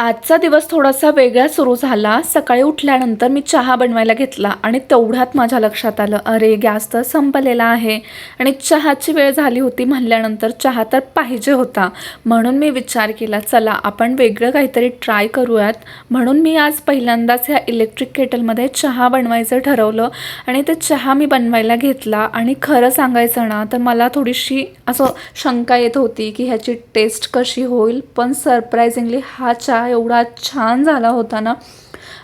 आजचा दिवस थोडासा वेगळा सुरू झाला. सकाळी उठल्यानंतर मी चहा बनवायला घेतला आणि तेवढ्यात माझ्या लक्षात आलं, अरे गॅस तर संपलेला आहे आणि चहाची वेळ झाली होती. म्हणल्यानंतर चहा तर पाहिजे होता. म्हणून मी विचार केला, चला आपण वेगळं काहीतरी ट्राय करूयात. म्हणून मी आज पहिल्यांदाच ह्या इलेक्ट्रिक केटलमध्ये चहा बनवायचं ठरवलं आणि ते चहा मी बनवायला घेतला. आणि खरं सांगायचं ना तर मला थोडीशी असं शंका येत होती की ह्याची टेस्ट कशी होईल, पण सरप्रायझिंगली हा चहा एवढा छान झाला होता ना.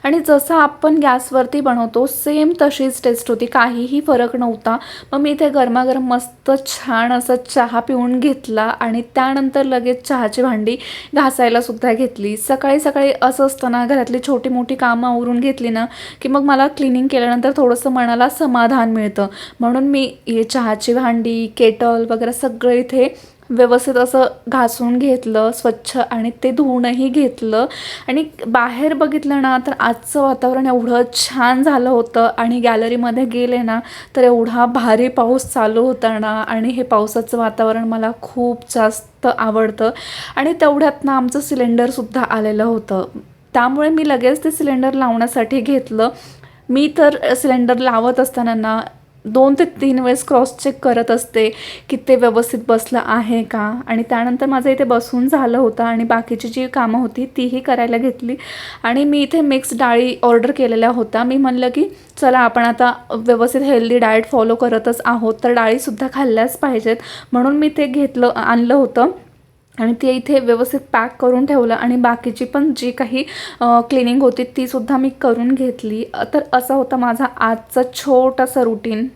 आणि जसं आपण गॅसवरती बनवतो सेम तशीच टेस्ट होती, काहीही फरक नव्हता. मग मी इथे गरमागरम मस्त छान असा चहा पिऊन घेतला आणि त्यानंतर लगेच चहाची भांडी घासायला सुद्धा घेतली. सकाळी सकाळी असं असतं ना, घरातली छोटी मोठी कामं आवरून घेतली ना की मग मला क्लिनिंग केल्यानंतर थोडंसं मनाला समाधान मिळतं. म्हणून मी हे चहाची भांडी, केटल वगैरे सगळं इथे व्यवस्थित असं घासून घेतलं स्वच्छ आणि ते धुवूनही घेतलं. आणि बाहेर बघितलं ना तर आजचं वातावरण एवढं छान झालं होतं आणि गॅलरीमध्ये गेले ना तर एवढा भारी पाऊस चालू होता ना. आणि हे पावसाचं वातावरण मला खूप जास्त आवडतं. आणि तेवढ्यात ना आमचं सिलेंडरसुद्धा आलेलं होतं, त्यामुळे मी लगेच ते सिलेंडर लावण्यासाठी घेतलं. मी तर सिलेंडर लावत असताना ना 2 ते 3 वेळेस क्रॉस चेक करत असते की ते व्यवस्थित बसलं आहे का. आणि त्यानंतर माझं इथे बसून झालं होतं आणि बाकीची जी कामं होती तीही करायला घेतली. आणि मी इथे मिक्स डाळी ऑर्डर केलेल्या होत्या. मी म्हणलं की चला आपण आता व्यवस्थित हेल्दी डाएट फॉलो करतच आहोत तर डाळीसुद्धा खाल्ल्याच पाहिजेत. म्हणून मी ते आणलं होतं आणि ते इथे व्यवस्थित पॅक करून ठेवलं. आणि बाकीची पण जी काही क्लिनिंग होती तीसुद्धा मी करून घेतली. तर असा होता माझा आजचा छोटासा रुटीन.